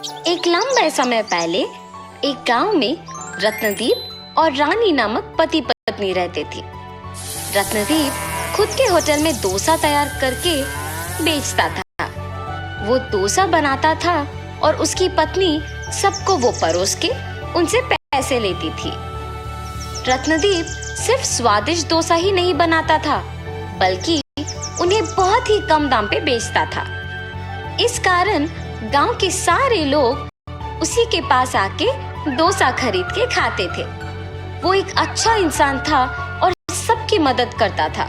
एक लंबे समय पहले एक गांव में रत्नदीप और रानी नामक पति पत्नी रहते थे। रत्नदीप खुद के होटल में डोसा तैयार करके बेचता था। वो डोसा बनाता था और उसकी पत्नी सबको वो परोस के उनसे पैसे लेती थी। रत्नदीप सिर्फ स्वादिष्ट डोसा ही नहीं बनाता था, बल्कि उन्हें बहुत ही कम दाम पे बेचता था। इस कारण गांव के सारे लोग उसी के पास आके डोसा खरीद के खाते थे। वो एक अच्छा इंसान था और सबकी मदद करता था,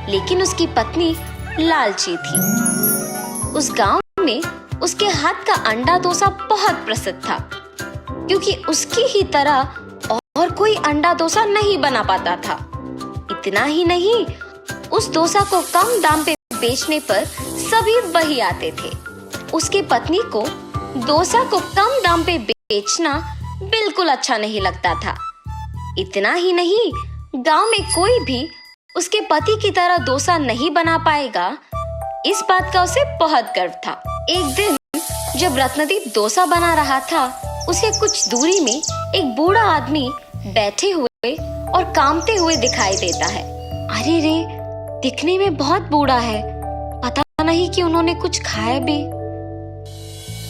लेकिन उसकी पत्नी लालची थी। उस गांव में उसके हाथ का अंडा डोसा बहुत प्रसिद्ध था, क्योंकि उसकी ही तरह और कोई अंडा डोसा नहीं बना पाता था। इतना ही नहीं, उस डोसा को कम दाम पे बेचने पर सभी वही आते थे। उसकी पत्नी को डोसा को कम दाम पे बेचना बिल्कुल अच्छा नहीं लगता था। इतना ही नहीं, गांव में कोई भी उसके पति की तरह डोसा नहीं बना पाएगा, इस बात का उसे बहुत गर्व था। एक दिन जब रत्नदीप डोसा बना रहा था, उसे कुछ दूरी में एक बूढ़ा आदमी बैठे हुए और कामते हुए दिखाई देता है। अरे रे, दिखने में बहुत बूढ़ा है, पता नहीं कि उन्होंने कुछ खाया भी।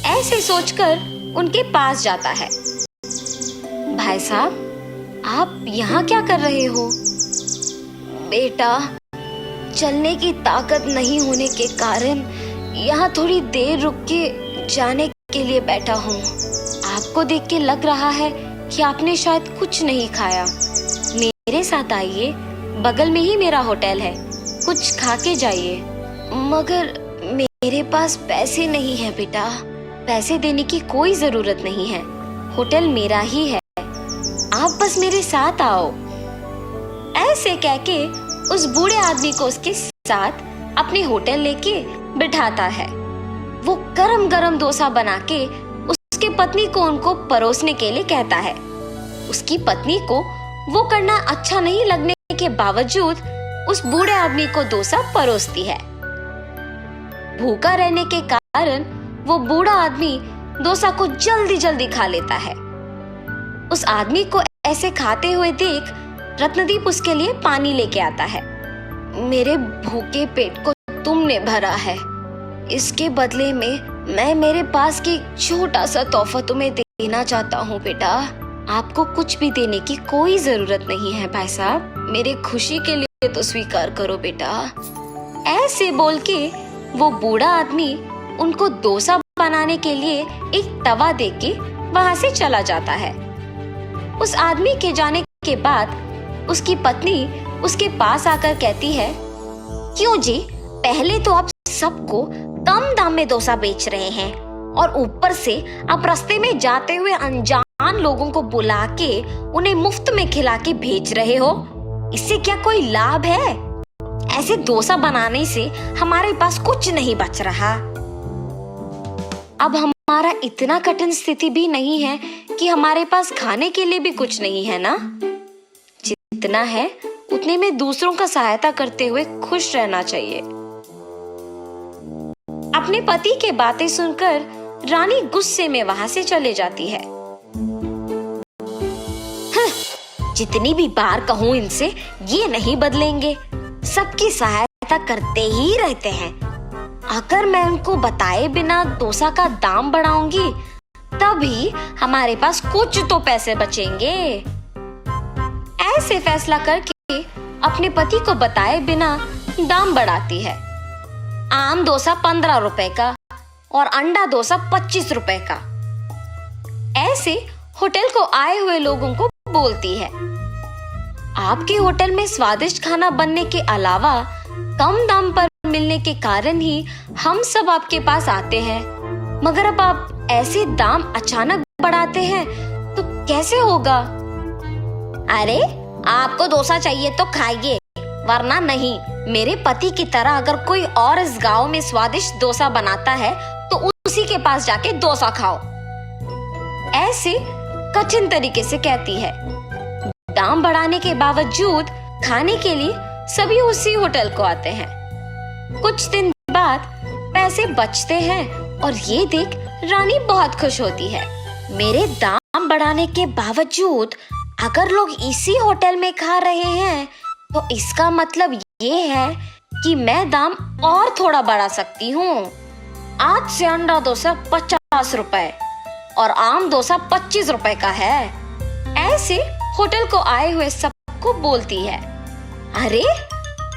ऐसे सोचकर उनके पास जाता है। भाई साहब, आप यहाँ क्या कर रहे हो? बेटा, चलने की ताकत नहीं होने के कारण यहाँ थोड़ी देर रुक के जाने के लिए बैठा हूँ। आपको देख के लग रहा है कि आपने शायद कुछ नहीं खाया। मेरे साथ आइए, बगल में ही मेरा होटल है, कुछ खा के जाइए। मगर मेरे पास पैसे नहीं है बेटा। पैसे देने की कोई जरूरत नहीं है, होटल मेरा ही है, आप बस मेरे साथ आओ। ऐसे कहके उस बूढ़े आदमी को उसके साथ अपने होटल लेके बिठाता है। वो गरम गरम डोसा बना के उसके पत्नी को उनको परोसने के लिए कहता है। उसकी पत्नी को वो करना अच्छा नहीं लगने के बावजूद उस बूढ़े आदमी को डोसा परोसती है। भूखा रहने के कारण वो बूढ़ा आदमी डोसा को जल्दी जल्दी खा लेता है। उस आदमी को ऐसे खाते हुए देख रत्नदीप उसके लिए पानी लेके आता है। मेरे भूखे पेट को तुमने भरा है, इसके बदले में मैं मेरे पास की छोटा सा तोहफा तुम्हें देना चाहता हूँ बेटा। आपको कुछ भी देने की कोई जरूरत नहीं है भाई साहब, मेरे खुशी के लिए तो स्वीकार करो बेटा। ऐसे बोल के वो बूढ़ा आदमी उनको डोसा बनाने के लिए एक तवा देके वहां से चला जाता है। उस आदमी के जाने के बाद उसकी पत्नी उसके पास आकर कहती है, क्यों जी, पहले तो आप सबको कम दाम में डोसा बेच रहे हैं और ऊपर से आप रास्ते में जाते हुए अनजान लोगों को बुला के उन्हें मुफ्त में खिला के भेज रहे हो। इससे क्या कोई लाभ है? ऐसे डोसा बनाने से हमारे पास कुछ नहीं बच रहा। अब हमारा इतना कठिन स्थिति भी नहीं है कि हमारे पास खाने के लिए भी कुछ नहीं है ना। जितना है उतने में दूसरों का सहायता करते हुए खुश रहना चाहिए। अपने पति के बातें सुनकर रानी गुस्से में वहां से चले जाती है। जितनी भी बार कहूं इनसे, ये नहीं बदलेंगे, सबकी सहायता करते ही रहते हैं। अगर मैं उनको बताए बिना डोसा का दाम बढ़ाऊंगी, तभी हमारे पास कुछ तो पैसे बचेंगे। ऐसे फैसला करके अपने पति को बताए बिना दाम बढ़ाती है। आम डोसा 15 रुपए का और अंडा डोसा 25 रुपए का। ऐसे होटल को आए हुए लोगों को बोलती है, आपके होटल में स्वादिष्ट खाना बनने के अलावा कम दाम पर मिलने के कारण ही हम सब आपके पास आते हैं, मगर अब आप ऐसे दाम अचानक बढ़ाते हैं तो कैसे होगा? अरे, आपको डोसा चाहिए तो खाइए, वरना नहीं। मेरे पति की तरह अगर कोई और इस गांव में स्वादिष्ट डोसा बनाता है तो उसी के पास जाके डोसा खाओ। ऐसे कठिन तरीके से कहती है। दाम बढ़ाने के बावजूद खाने के लिए सभी उसी होटल को आते हैं। कुछ दिन बाद पैसे बचते हैं और ये देख रानी बहुत खुश होती है। मेरे दाम बढ़ाने के बावजूद अगर लोग इसी होटल में खा रहे हैं तो इसका मतलब ये है कि मैं दाम और थोड़ा बढ़ा सकती हूँ। आज से अंडा डोसा 50 रुपए और आम डोसा 25 रुपए का है। ऐसे होटल को आए हुए सबको बोलती है। अरे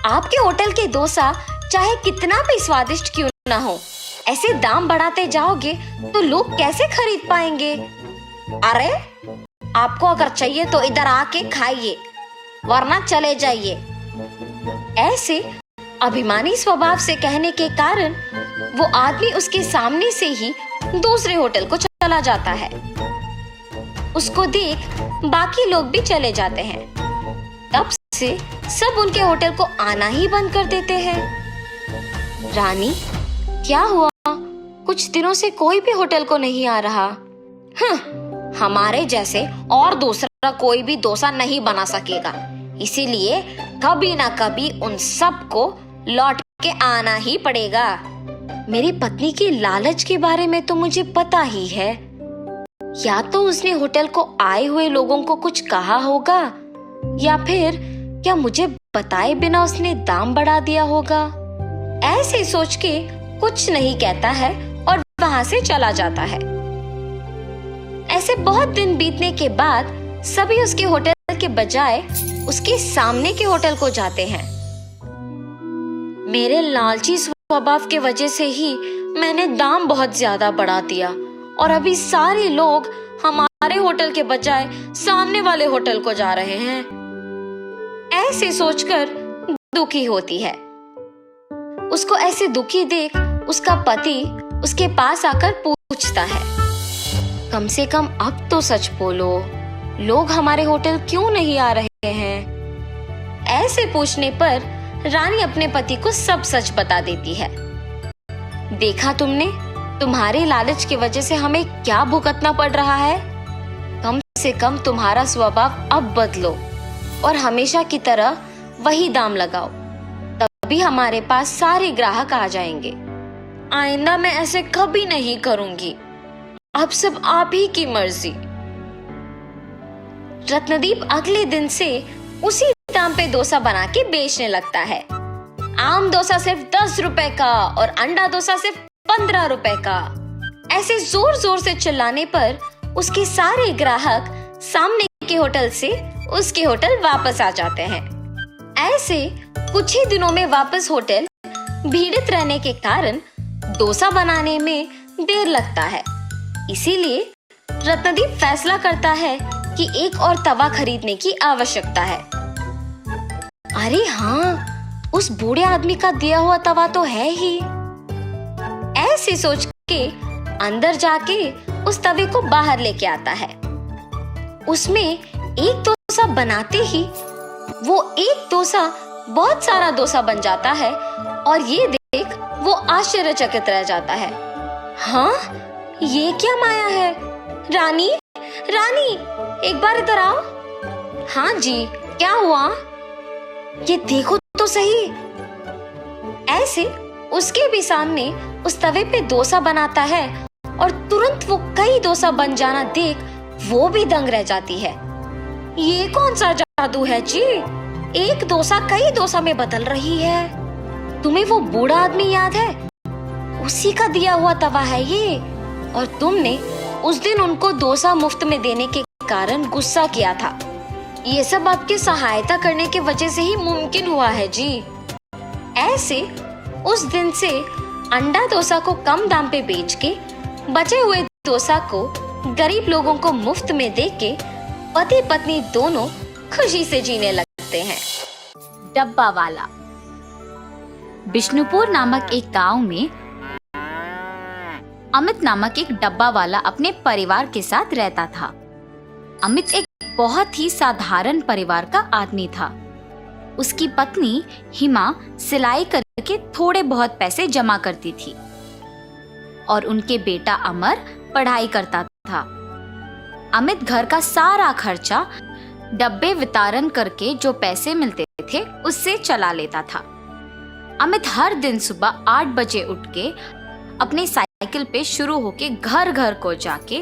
आपके होटल के डोसा चाहे कितना भी स्वादिष्ट क्यों ना हो, ऐसे दाम बढ़ाते जाओगे तो लोग कैसे खरीद पाएंगे? अरे आपको अगर चाहिए तो इधर आके खाइए, वरना चले जाइए। ऐसे अभिमानी स्वभाव से कहने के कारण वो आदमी उसके सामने से ही दूसरे होटल को चला जाता है। उसको देख बाकी लोग भी चले जाते हैं। तब से सब उनके होटल को आना ही बंद कर देते हैं। रानी, क्या हुआ? कुछ दिनों से कोई भी होटल को नहीं आ रहा। हमारे जैसे और दूसरा कोई भी डोसा नहीं बना सकेगा, इसीलिए कभी ना कभी उन सबको लौट के आना ही पड़ेगा। मेरी पत्नी की लालच के बारे में तो मुझे पता ही है। या तो उसने होटल को आए हुए लोगों को कुछ कहा होगा, या फिर क्या मुझे बताए बिना उसने दाम बढ़ा दिया होगा। ऐसे सोच के कुछ नहीं कहता है और वहां से चला जाता है। ऐसे बहुत दिन बीतने के बाद सभी उसके होटल के बजाय उसके सामने के होटल को जाते हैं। मेरे लालची स्वभाव के वजह से ही मैंने दाम बहुत ज्यादा बढ़ा दिया और अभी सारे लोग हमारे होटल के बजाय सामने वाले होटल को जा रहे हैं। ऐसे सोचकर दुखी होती है। उसको ऐसे दुखी देख उसका पति उसके पास आकर पूछता है, कम से कम अब तो सच बोलो, लोग हमारे होटल क्यों नहीं आ रहे हैं? ऐसे पूछने पर रानी अपने पति को सब सच बता देती है। देखा तुमने, तुम्हारे लालच की वजह से हमें क्या भुगतना पड़ रहा है। कम से कम तुम्हारा स्वभाव अब बदलो और हमेशा की तरह वही दाम लगाओ, तभी हमारे पास सारे ग्राहक आ जाएंगे। आइंदा मैं ऐसे कभी नहीं करूंगी। अब सब आप ही की मर्जी। रत्नदीप अगले दिन से उसी दाम पे डोसा बना के बेचने लगता है। आम डोसा सिर्फ 10 रुपए का और अंडा डोसा सिर्फ 15 रुपए का। ऐसे जोर जोर से चिल्लाने पर उसके सारे ग्राहक सामने के होटल से उसके होटल वापस आ जाते हैं। ऐसे कुछ ही दिनों में वापस होटल भीड़ित रहने के कारण डोसा बनाने में देर लगता है। इसीलिए रत्नदीप फैसला करता है कि एक और तवा खरीदने की आवश्यकता है। अरे हाँ, उस बूढ़े आदमी का दिया हुआ तवा तो है ही। ऐसे सोच के अंदर जाके उस तवे को बाहर लेके आता है। उसमें एक डोसा बनाते ही वो एक डोसा बहुत सारा डोसा बन जाता है और ये देख वो आश्चर्यचकित रह जाता है। हाँ, ये क्या माया है? रानी, रानी, एक बार इधर आओ। हाँ जी, क्या हुआ? ये देखो तो सही। ऐसे उसके भी सामने उस तवे पे डोसा बनाता है और तुरंत वो कई डोसा बन जाना देख वो भी दंग रह जाती है। ये कौन सा जादू है जी? एक डोसा कई डोसा में बदल रही है। तुम्हें वो बूढ़ा आदमी याद है? उसी का दिया हुआ तवा है ये। और तुमने उस दिन उनको डोसा मुफ्त में देने के कारण गुस्सा किया था। ये सब आपकी सहायता करने की वजह से ही मुमकिन हुआ है जी। ऐसे उस दिन से अंडा डोसा को कम दाम पे बेच के बचे हुए डोसा को गरीब लोगों को मुफ्त में दे के पति पत्नी दोनों खुशी से जीने लगते हैं। डब्बा वाला। बिष्णुपुर नामक एक गांव में अमित नामक एक डब्बा वाला अपने परिवार के साथ रहता था। अमित एक बहुत ही साधारण परिवार का आदमी था। उसकी पत्नी हिमा सिलाई करके थोड़े बहुत पैसे जमा करती थी और उनके बेटा अमर पढ़ाई करता था। अमित घर का सारा खर्चा डब्बे वितरण करके जो पैसे मिलते थे उससे चला लेता था। अमित हर दिन सुबह 8 बजे उठ के अपने साइकिल पे शुरू होके घर घर को जाके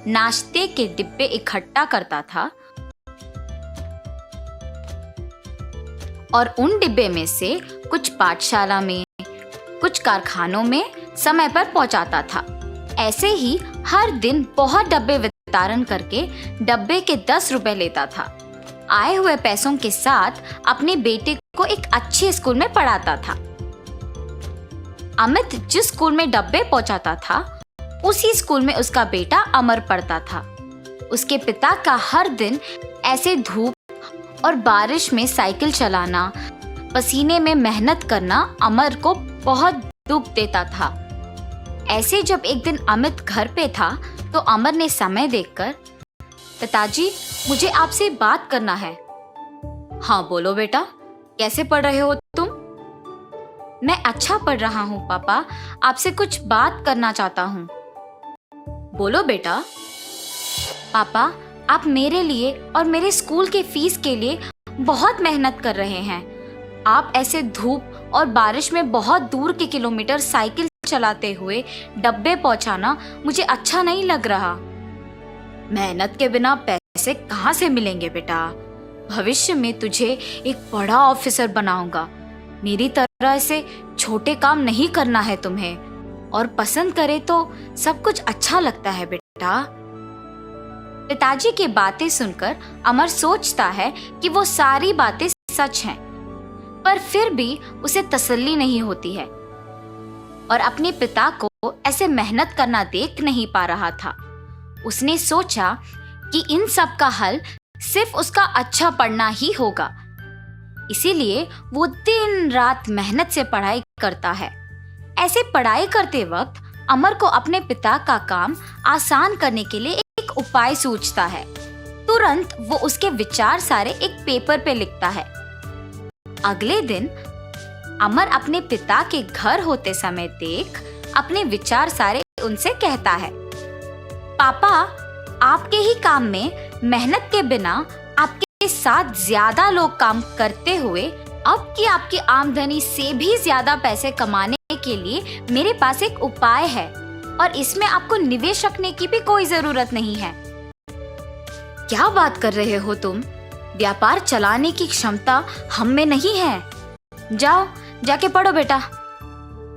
नाश्ते के डिब्बे इकट्ठा करता था और उन डिब्बे में से कुछ पाठशाला में, कुछ कारखानों में समय पर पहुंचाता था। ऐसे ही हर दिन बहुत डब्बे वितरण करके डब्बे के 10 रुपए लेता था। आए हुए पैसों के साथ अपने बेटे को एक अच्छे स्कूल में पढ़ाता था। अमित जिस स्कूल में डब्बे पहुंचाता था, उसी स्कूल में उसका बेटा अमर पढ़ता था। उसके पिता का हर दिन ऐसे धूप और बारिश में साइकिल चलाना, पसीने में मेहनत करना अमर को बहुत दुख देता था। ऐसे जब एक दिन अमित घर पे था तो अमर ने समय देखकर, पिताजी मुझे आपसे बात करना है। हाँ बोलो बेटा, कैसे पढ़ रहे हो तुम? मैं अच्छा पढ़ रहा हूँ पापा, आपसे कुछ बात करना चाहता हूँ। बोलो बेटा। पापा, आप मेरे लिए और मेरे स्कूल के फीस के लिए बहुत मेहनत कर रहे हैं। आप ऐसे धूप और बारिश में बहुत दूर के किलोमीटर साइकिल चलाते हुए डब्बे पहुंचाना मुझे अच्छा नहीं लग रहा। मेहनत के बिना पैसे कहाँ से मिलेंगे बेटा? भविष्य में तुझे एक बड़ा ऑफिसर बनाऊंगा। मेरी तरह ऐसे छोटे काम नहीं करना है तुम्हें, और पसंद करे तो सब कुछ अच्छा लगता है बेटा। पिताजी की बातें सुनकर अमर सोचता है कि वो सारी बातें सच हैं, पर फिर भी उसे तसल्ली नहीं होती है और अपने पिता को ऐसे मेहनत करना देख नहीं पा रहा था। उसने सोचा कि इन सब का हल सिर्फ उसका अच्छा पढ़ना ही होगा। इसीलिए वो दिन रात मेहनत से पढ़ाई करता है। ऐसे पढ़ाई करते वक्त अमर को अपने पिता का काम आसान करने के लिए एक उपाय सूझता है। तुरंत वो उसके विचार सारे एक पेपर पे लिखता है। अगले दिन अमर अपने पिता के घर होते समय देख अपने विचार सारे उनसे कहता है, पापा, आपके ही काम में मेहनत के बिना आपके साथ ज्यादा लोग काम करते हुए अब की आपकी आमदनी से भी ज्यादा पैसे कमाने के लिए मेरे पास एक उपाय है, और इसमें आपको निवेश रखने की भी कोई जरूरत नहीं है। क्या बात कर रहे हो तुम? व्यापार चलाने की क्षमता हम में नहीं है। जाओ जाके पढ़ो बेटा।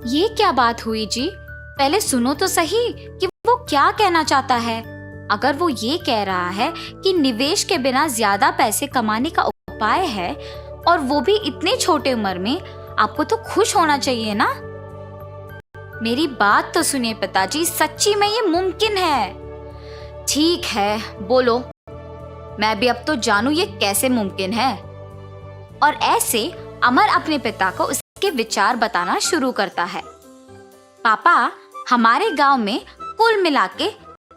ये क्या बात हुई जी? पहले सुनो तो सही कि वो क्या कहना चाहता है। अगर वो ये कह रहा है कि निवेश के बिना ज्यादा पैसे कमाने का उपाय है, और वो भी इतने छोटे उम्र में, आपको तो खुश होना चाहिए ना। मेरी बात तो सुनिए पिताजी, सच्ची में ये मुमकिन है। ठीक है, बोलो, मैं भी अब तो जानूं ये कैसे मुमकिन है। और ऐसे अमर अपने पिता को उसके विचार बताना शुरू करता है। पापा, हमारे गांव में कुल मिला के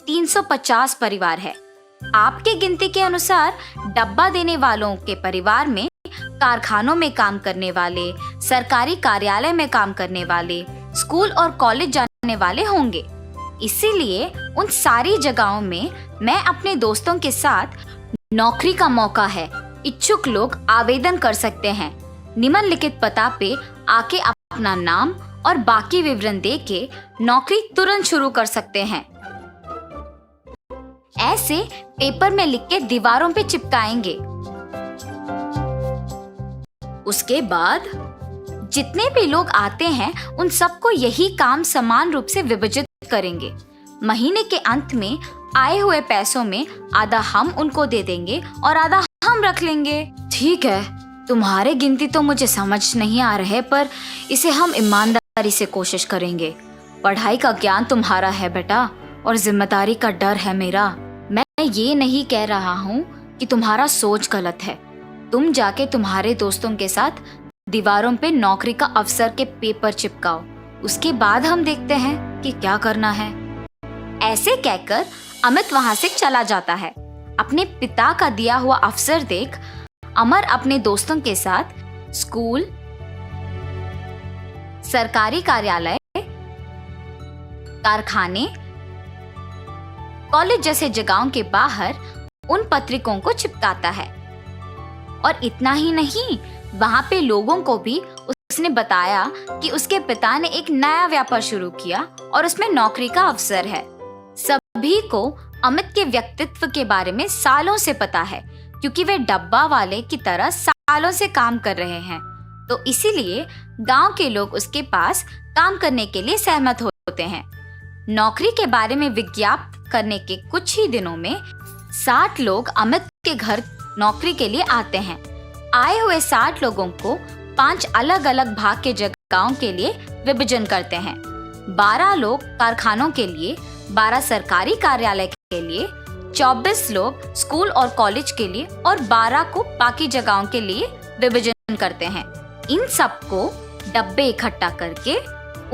350 परिवार है। आपके गिनती के अनुसार डब्बा देने वालों के परिवार में कारखानों में काम करने वाले, सरकारी कार्यालय में काम करने वाले, स्कूल और कॉलेज जाने वाले होंगे। इसीलिए उन सारी जगहों में मैं अपने दोस्तों के साथ नौकरी का मौका है। इच्छुक लोग आवेदन कर सकते हैं। निम्नलिखित पता पे आके अपना नाम और बाकी विवरण देके नौकरी तुरंत शुरू कर सकते हैं। ऐसे पेपर में लिख के दीवारों पे चिपकाएंगे। उसके बाद जितने भी लोग आते हैं उन सबको यही काम समान रूप से विभाजित करेंगे। महीने के अंत में आए हुए पैसों में आधा हम उनको दे देंगे और आधा हम रख लेंगे। ठीक है, तुम्हारे गिनती तो मुझे समझ नहीं आ रहे, पर इसे हम ईमानदारी से कोशिश करेंगे। पढ़ाई का ज्ञान तुम्हारा है बेटा, और जिम्मेदारी का डर है मेरा। मैं ये नहीं कह रहा हूँ कि तुम्हारा सोच गलत है। तुम जाके तुम्हारे दोस्तों के साथ दीवारों पे नौकरी का अवसर के पेपर चिपकाओ। उसके बाद हम देखते हैं कि क्या करना है। ऐसे कहकर अमित वहां से चला जाता है। अपने पिता का दिया हुआ अवसर देख अमर अपने दोस्तों के साथ स्कूल, सरकारी कार्यालय, कारखाने, कॉलेज जैसे जगहों के बाहर उन पत्रिकों को चिपकाता है। और इतना ही नहीं, वहां पे लोगों को भी उसने बताया कि उसके पिता ने एक नया व्यापार शुरू किया और उसमें नौकरी का अवसर है। सभी को अमित के व्यक्तित्व के बारे में सालों से पता है, क्योंकि वे डब्बा वाले की तरह सालों से काम कर रहे हैं। तो इसीलिए गांव के लोग उसके पास काम करने के लिए सहमत होते हैं। नौकरी के बारे में विज्ञापन करने के कुछ ही दिनों में 60 लोग अमित के घर नौकरी के लिए आते हैं। आए हुए 60 लोगों को 5 अलग अलग भाग के जगहों के लिए विभाजन करते हैं। 12 लोग कारखानों के लिए, 12 सरकारी कार्यालय के लिए, 24 लोग स्कूल और कॉलेज के लिए और 12 को बाकी जगहों के लिए विभाजन करते हैं। इन सबको डब्बे इकट्ठा करके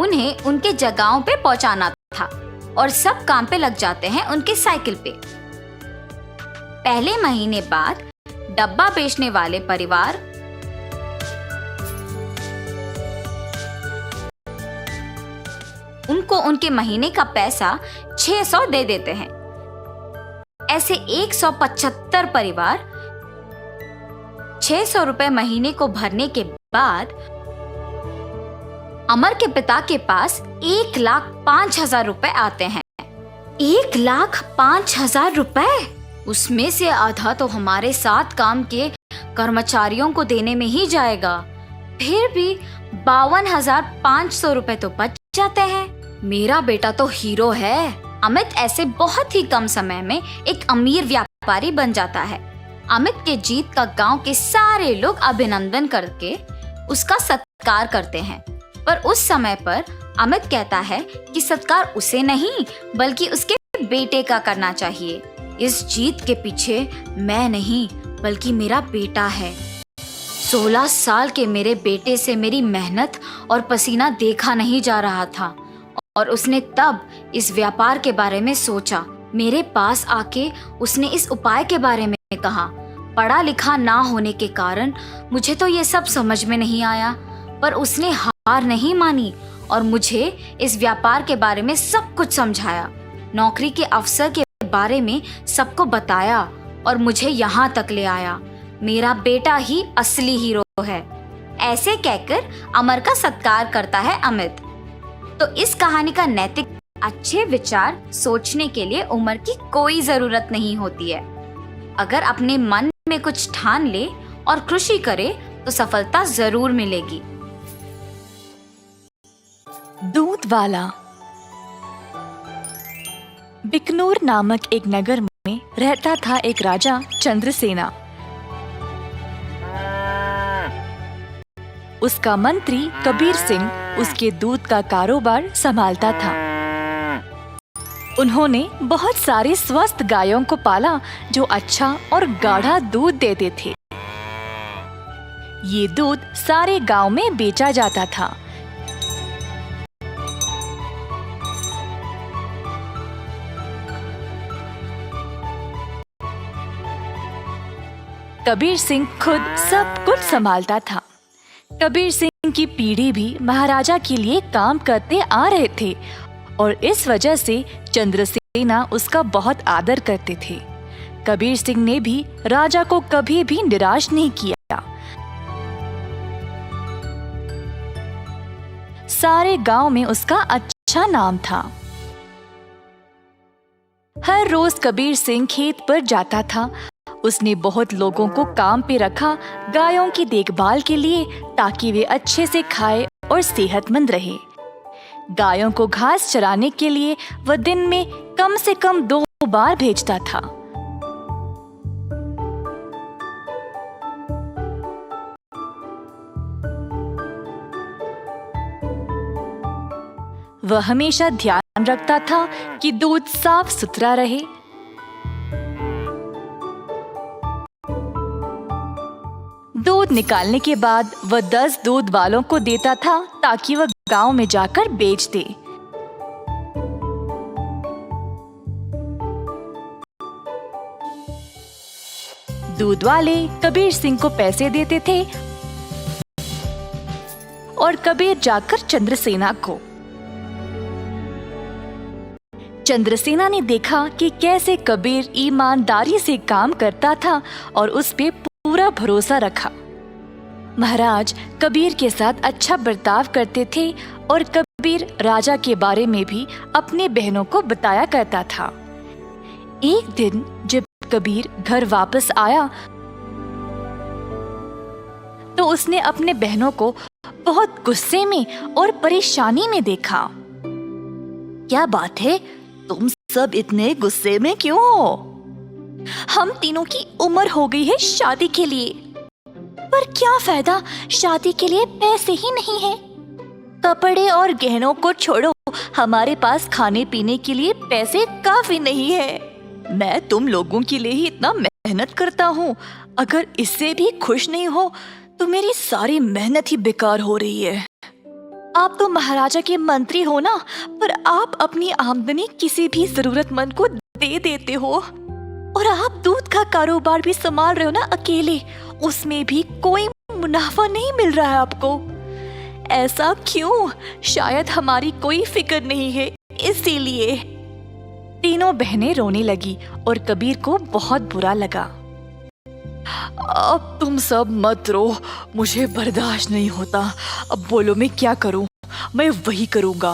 उन्हें उनके जगहों पे पहुंचाना था और सब काम पे लग जाते हैं उनके साइकिल पे। पहले महीने बाद डब्बा बेचने वाले परिवार उनको उनके महीने का पैसा 600 दे देते हैं। ऐसे 175 परिवार 600 रुपए महीने को भरने के बाद अमर के पिता के पास 1,05,000 रुपए आते हैं। 1,05,000 रुपए? उसमें से आधा तो हमारे साथ काम के कर्मचारियों को देने में ही जाएगा। फिर भी 52,500 रुपए तो बच जाते हैं। मेरा बेटा तो हीरो है। अमित ऐसे बहुत ही कम समय में एक अमीर व्यापारी बन जाता है। अमित के जीत का गांव के सारे लोग अभिनंदन करके उसका सत्कार करते हैं। पर उस समय पर अमित कहता है कि सत्कार उसे नहीं बल्कि उसके बेटे का करना चाहिए। इस जीत के पीछे मैं नहीं बल्कि मेरा बेटा है। 16 साल के मेरे बेटे से मेरी मेहनत और पसीना देखा नहीं जा रहा था और उसने तब इस व्यापार के बारे में सोचा। मेरे पास आके उसने इस उपाय के बारे में कहा। पढ़ा लिखा ना होने के कारण मुझे तो ये सब समझ में नहीं आया, पर उसने हार नहीं मानी और मुझे इस व्यापार के बारे में सब कुछ समझाया, नौकरी के अवसर के बारे में सबको बताया और मुझे यहाँ तक ले आया। मेरा बेटा ही असली हीरो है। ऐसे कहकर अमर का सत्कार करता है अमित। तो इस कहानी का नैतिक अच्छे विचार सोचने के लिए उम्र की कोई जरूरत नहीं होती है। अगर अपने मन में कुछ ठान ले और कृषि करे तो सफलता जरूर मिलेगी। दूध वाला। बिकनूर नामक एक नगर में रहता था एक राजा चंद्रसेना। उसका मंत्री कबीर सिंह उसके दूध का कारोबार संभालता था। उन्होंने बहुत सारे स्वस्थ गायों को पाला जो अच्छा और गाढ़ा दूध देते थे। ये दूध सारे गांव में बेचा जाता था। कबीर सिंह खुद सब कुछ संभालता था। कबीर सिंह की पीढ़ी भी महाराजा के लिए काम करते आ रहे थे और इस वजह से चंद्रसेना उसका बहुत आदर करते थे। कबीर सिंह ने भी राजा को कभी भी निराश नहीं किया। सारे गांव में उसका अच्छा नाम था। हर रोज कबीर सिंह खेत पर जाता था। उसने बहुत लोगों को काम पे रखा गायों की देखभाल के लिए, ताकि वे अच्छे से खाए और सेहतमंद रहे। गायों को घास चराने के लिए वह दिन में कम से कम 2 बार भेजता था। वह हमेशा ध्यान रखता था कि दूध साफ सुथरा रहे। दूध निकालने के बाद वह 10 दूध वालों को देता था ताकि वह गांव में जाकर बेच दे। दूध वाले कबीर सिंह को पैसे देते थे और कबीर जाकर चंद्रसेना को। चंद्रसेना ने देखा कि कैसे कबीर ईमानदारी से काम करता था और उस पे पूरा भरोसा रखा। महाराज कबीर के साथ अच्छा बर्ताव करते थे और कबीर राजा के बारे में भी अपनी बहनों को बताया करता था। एक दिन जब कबीर घर वापस आया तो उसने अपने बहनों को बहुत गुस्से में और परेशानी में देखा। क्या बात है, तुम सब इतने गुस्से में क्यों हो? हम तीनों की उम्र हो गई है शादी के लिए, पर क्या फायदा, शादी के लिए पैसे ही नहीं है। कपड़े और गहनों को छोड़ो, हमारे पास खाने पीने के लिए पैसे काफी नहीं है। मैं तुम लोगों के लिए ही इतना मेहनत करता हूँ, अगर इससे भी खुश नहीं हो तो मेरी सारी मेहनत ही बेकार हो रही है। आप तो महाराजा के मंत्री हो ना, पर आप अपनी आमदनी किसी भी जरूरतमंद को दे देते हो, और आप दूध का कारोबार भी संभाल रहे हो ना अकेले, उसमें भी कोई मुनाफा नहीं मिल रहा है आपको। ऐसा क्यों? शायद हमारी कोई फिक्र नहीं है, इसीलिए। तीनों बहनें रोने लगी और कबीर को बहुत बुरा लगा। अब तुम सब मत रो, मुझे बर्दाश्त नहीं होता। अब बोलो मैं क्या करूं? मैं वही करूंगा।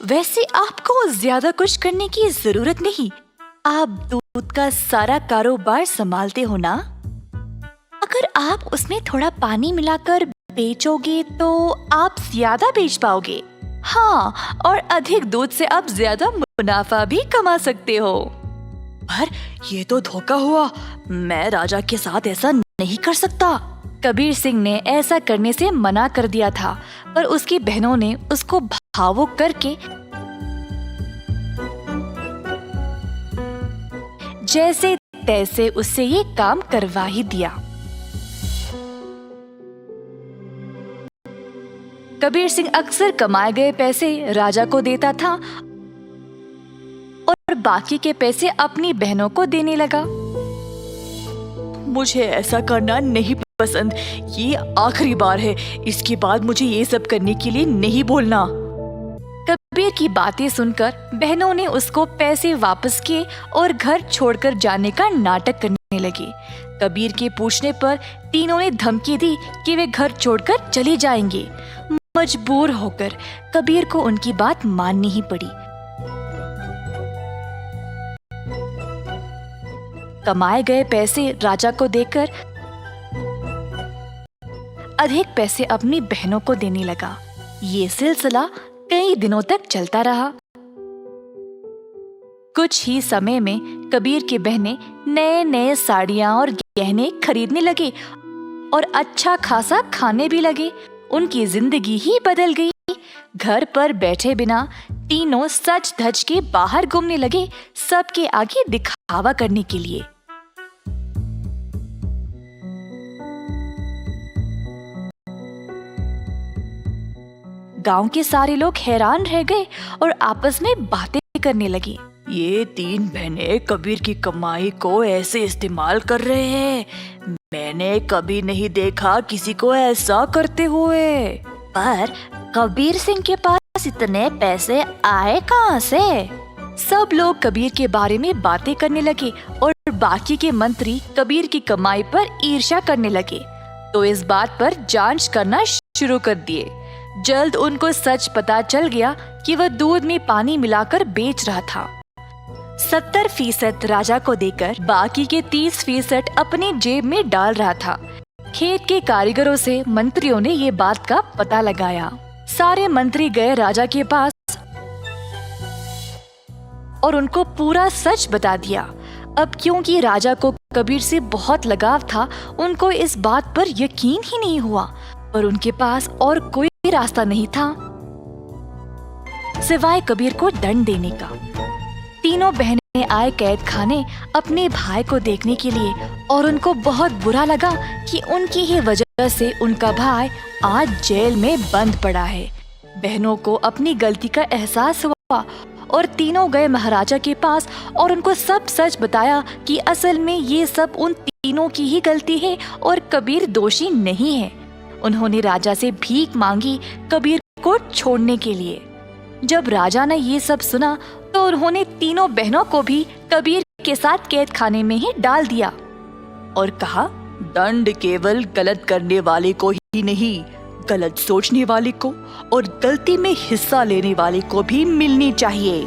वैसे आपको ज्यादा कुछ करने की जरूरत नहीं, आप दूध का सारा कारोबार संभालते हो ना। अगर आप उसमें थोड़ा पानी मिलाकर बेचोगे तो आप ज्यादा बेच पाओगे। हाँ, और अधिक दूध से आप ज्यादा मुनाफा भी कमा सकते हो। पर ये तो धोखा हुआ, मैं राजा के साथ ऐसा नहीं कर सकता। कबीर सिंह ने ऐसा करने से मना कर दिया था, पर उसकी बहनों ने उसको भावुक करके जैसे तैसे उससे ये काम करवा ही दिया। कबीर सिंह अक्सर कमाए गए पैसे राजा को देता था और बाकी के पैसे अपनी बहनों को देने लगा। मुझे ऐसा करना नहीं पसंद, ये आखिरी बार है, इसके बाद मुझे ये सब करने के लिए नहीं बोलना। कबीर की बातें सुनकर बहनों ने उसको पैसे वापस किए और घर छोड़कर जाने का नाटक करने लगे। कबीर के पूछने पर तीनों ने धमकी दी कि वे घर छोड़कर चले जाएंगे। मजबूर होकर कबीर को उनकी बात माननी ही पड़ी। कमाए गए पैसे राजा को देकर अधिक पैसे अपनी बहनों को देने लगा। ये सिलसिला कई दिनों तक चलता रहा। कुछ ही समय में कबीर की बहनें नए नए साड़ियां और गहने खरीदने लगे और अच्छा खासा खाने भी लगे। उनकी जिंदगी ही बदल गई। घर पर बैठे बिना तीनों सज धज के बाहर घूमने लगे, सबके आगे दिखावा करने के लिए। गांव के सारे लोग हैरान रह गए और आपस में बातें करने लगे। ये तीन बहनें कबीर की कमाई को ऐसे इस्तेमाल कर रहे हैं, मैंने कभी नहीं देखा किसी को ऐसा करते हुए। पर कबीर सिंह के पास इतने पैसे आए कहाँ से? सब लोग कबीर के बारे में बातें करने लगे और बाकी के मंत्री कबीर की कमाई पर ईर्ष्या करने लगे, तो इस बात पर जांच करना शुरू कर दिए। जल्द उनको सच पता चल गया कि वह दूध में पानी मिलाकर बेच रहा था। 70% राजा को देकर बाकी के 30% अपनी जेब में डाल रहा था। खेत के कारीगरों से मंत्रियों ने ये बात का पता लगाया। सारे मंत्री गए राजा के पास और उनको पूरा सच बता दिया। अब क्योंकि राजा को कबीर से बहुत लगाव था, उनको इस बात पर यकीन ही नहीं हुआ, पर उनके पास और कोई रास्ता नहीं था सिवाय कबीर को दंड देने का। तीनों बहनें आए कैद खाने अपने भाई को देखने के लिए और उनको बहुत बुरा लगा कि उनकी ही वजह से उनका भाई आज जेल में बंद पड़ा है। बहनों को अपनी गलती का एहसास हुआ और तीनों गए महाराजा के पास और उनको सब सच बताया कि असल में ये सब उन तीनों की ही गलती है और कबीर दोषी नहीं है। उन्होंने राजा से भीख मांगी कबीर को छोड़ने के लिए। जब राजा ने ये सब सुना तो उन्होंने तीनों बहनों को भी कबीर के साथ कैद खाने में ही डाल दिया और कहा, दंड केवल गलत करने वाले को ही नहीं, गलत सोचने वाले को और गलती में हिस्सा लेने वाले को भी मिलनी चाहिए।